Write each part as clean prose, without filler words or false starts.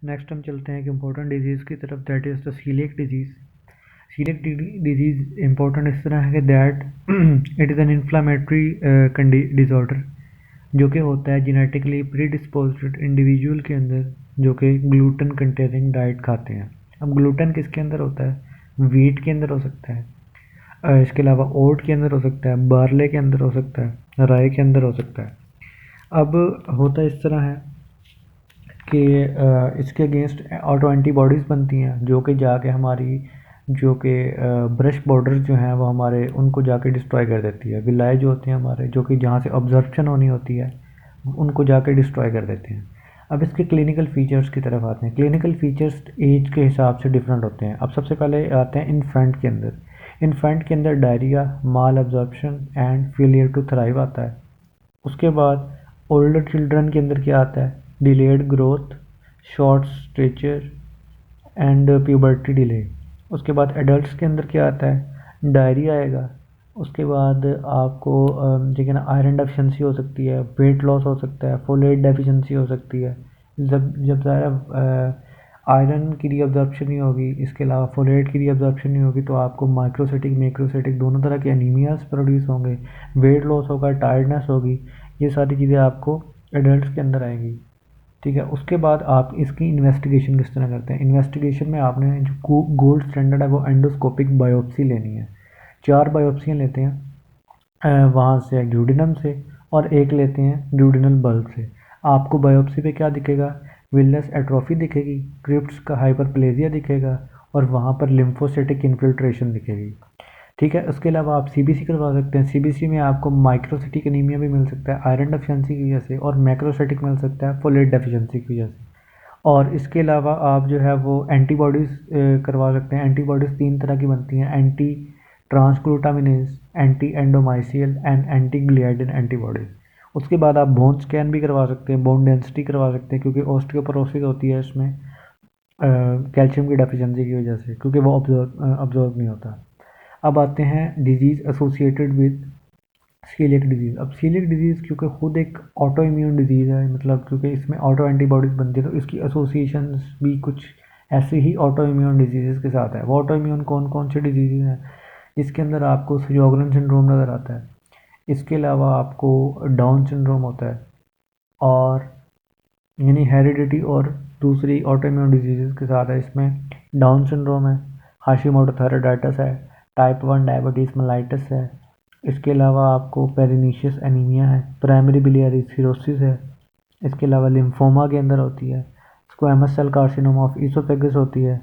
Next हम चलते हैं एक इम्पोर्टेंट डिजीज़ की तरफ, that is the coeliac disease. Coeliac disease important इस तरह है कि that it is an inflammatory disorder जो कि होता है जेनेटिकली प्रीडिस्पोज्ड इंडिविजुअल के अंदर, जो कि ग्लूटेन कंटेनिंग डाइट खाते हैं। अब ग्लूटेन किसके अंदर होता है? वीट के अंदर हो सकता है, इसके अलावा ओट के अंदर हो सकता है, बार्ले के अंदर हो सकता है, राई के अंदर हो सकता है। अब होता इस तरह है कि इसके अगेंस्ट ऑटो एंटीबॉडीज़ बनती हैं, जो कि जाके हमारी जो कि ब्रश बॉर्डर जो हैं वो हमारे उनको जाके डिस्ट्रॉय कर देती है। विलाय जो होते हैं हमारे, जो कि जहाँ से ऑब्जर्प्शन होनी होती है, उनको जाके डिस्ट्रॉय कर देते हैं। अब इसके क्लिनिकल फीचर्स की तरफ आते हैं। क्लिनिकल फीचर्स एज के हिसाब से डिफरेंट होते हैं। अब सबसे पहले आते हैं इन्फेंट के अंदर। इन्फेंट के अंदर diarrhoea, malabsorption and failure to thrive आता है। उसके बाद ओल्डर चिल्ड्रन के अंदर क्या आता है? Delayed growth, short stature and puberty delay. उसके बाद एडल्ट्स के अंदर क्या आता है? डायरिया आएगा। उसके बाद आपको ठीक है ना, आयरन डेफिशिएंसी हो सकती है, वेट लॉस हो सकता है, फोलेट डेफिशिएंसी हो सकती है। जब जब ज़्यादा आयरन की रीअब्जॉर्प्शन नहीं होगी, इसके अलावा फोलेट की रीअब्जॉर्प्शन नहीं होगी, तो आपको माइक्रोसिटिक मैक्रोसिटिक दोनों तरह के एनीमियाज प्रोड्यूस होंगे, वेट लॉस होगा, टायर्डनेस होगी। ये सारी चीज़ें आपको एडल्ट्स के अंदर आएंगी। ठीक है। उसके बाद आप इसकी इन्वेस्टिगेशन किस तरह करते हैं? इन्वेस्टिगेशन में आपने जो गोल्ड स्टैंडर्ड है वो एंडोस्कोपिक बायोप्सी लेनी है। 4 बायोप्सियाँ लेते हैं वहाँ से ड्यूडिनम से, और एक लेते हैं ड्यूडिनल बल्ब से। आपको बायोप्सी पे क्या दिखेगा? विलनेस एट्रोफी दिखेगी, क्रिप्स का हाइपरप्लेजिया दिखेगा, और वहाँ पर लिम्फोसाइटिक इन्फिल्ट्रेशन दिखेगी। ठीक है। उसके अलावा आप सीबीसी करवा सकते हैं। सीबीसी में आपको माइक्रोसिटिक एनीमिया भी मिल सकता है आयरन डेफिशिएंसी की वजह से, और मैक्रोसिटिक मिल सकता है फोलेट डेफिशिएंसी की वजह से। और इसके अलावा आप जो है वो एंटीबॉडीज़ करवा सकते हैं। एंटीबॉडीज़ 3 तरह की बनती हैं: anti transglutaminase, anti endomysial and anti gliadin antibodies. उसके बाद आप बोन स्कैन भी करवा सकते हैं, बोन डेंसिटी करवा सकते हैं, क्योंकि ऑस्टियोपोरोसिस होती है इसमें कैल्शियम की डेफिशिएंसी की वजह से, क्योंकि वो अब्जॉर्ब नहीं होता। अब आते हैं disease associated with coeliac disease. अब सीलिएक डिजीज़ क्योंकि खुद एक ऑटो इम्यून डिजीज़ है, मतलब क्योंकि इसमें ऑटो एंटीबॉडीज़ बनती है, तो इसकी एसोसिएशंस भी कुछ ऐसे ही ऑटो इम्यून डिजीज़ के साथ है। वो ऑटो इम्यून कौन कौन से डिजीज़ हैं? इसके अंदर आपको सजोगरन सिंड्रोम नज़र आता है। इसके अलावा आपको डाउन सिंड्रोम होता है, और यानी हेरिडिटी और दूसरी ऑटो इम्यून डिजीज़ के साथ है। इसमें डाउन सिंड्रोम है, हाशिमोटो थायराइडाइटिस है, टाइप 1 डायबिटीज़ मेलाइटिस है। इसके अलावा आपको पेरिनीशियस एनीमिया है, प्राइमरी बिलियरी सिरोसिस है। इसके अलावा लिम्फोमा के अंदर होती है, squamous cell carcinoma of oesophagus होती है,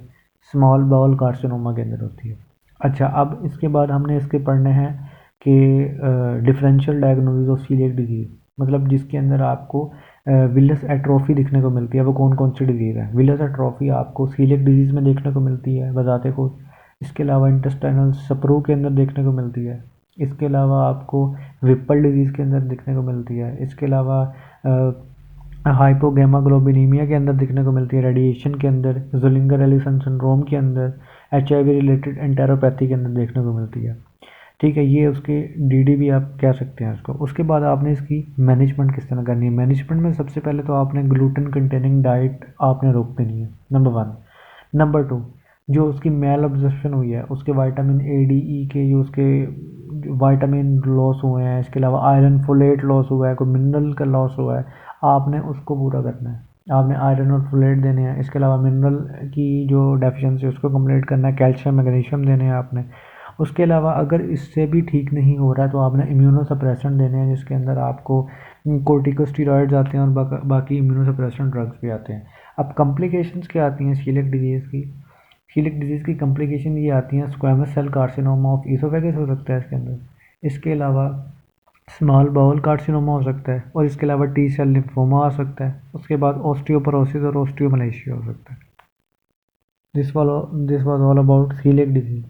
स्मॉल बाउल कार्सिनोमा के अंदर होती है। अच्छा, अब इसके बाद हमने इसके पढ़ने हैं कि differential diagnosis of coeliac disease, मतलब जिसके अंदर आपको विलस एट्रोफी दिखने को मिलती है। वो कौन कौन सी डिजीज़ है? विलस एट्रोफी आपको सीलिएक डिजीज़ में देखने को मिलती है बजाते खुद। इसके अलावा इंटेस्टाइनल सप्रू के अंदर देखने को मिलती है। इसके अलावा आपको विप्पल डिजीज़ के अंदर दिखने को मिलती है। इसके अलावा हाइपोगैमाग्लोबिनीमिया के अंदर दिखने को मिलती है, रेडिएशन के अंदर, ज़ोलिंगर एलिसन सिंड्रोम के अंदर, एचआईवी रिलेटेड एंटेरोपैथी के अंदर देखने को मिलती है। ठीक है, ये उसके डीडी भी आप कह सकते हैं उसको। उसके बाद आपने इसकी मैनेजमेंट किस तरह करनी है? मैनेजमेंट में सबसे पहले तो आपने ग्लूटेन कंटेनिंग डाइट आपने रोक देनी है, नंबर 1। नंबर 2, जो उसकी मेल अब्जॉर्प्शन हुई है, उसके विटामिन ए डी ई के जो उसके विटामिन लॉस हुए हैं, इसके अलावा आयरन फोलेट लॉस हुआ है, कोई मिनरल का लॉस हुआ है, आपने उसको पूरा करना है। आपने आयरन और फोलेट देने हैं। इसके अलावा मिनरल की जो डेफिशिएंसी है उसको कंप्लीट करना है, कैल्शियम मैग्नीशियम देने हैं आपने। उसके अलावा अगर इससे भी ठीक नहीं हो रहा है तो आपने इम्यूनोसप्रेसेंट देने हैं, जिसके अंदर आपको कोर्टिकोस्टेरॉइड्स आते हैं और बाकी इम्यूनोसप्रेसेंट ड्रग्स भी आते हैं। अब कॉम्प्लिकेशंस क्या आती हैं सीलिएक डिजीज़ की? सीलिएक डिजीज़ की कॉम्प्लिकेशन ये आती हैं: squamous cell carcinoma of oesophagus हो सकता है इसके अंदर। इसके अलावा स्मॉल बाउल कार्सिनोमा हो सकता है, और इसके अलावा टी सेल लिम्फोमा आ सकता है। उसके बाद ऑस्टियोपोरोसिस और ऑस्टियोमलेशिया हो सकता है। This was all about coeliac disease.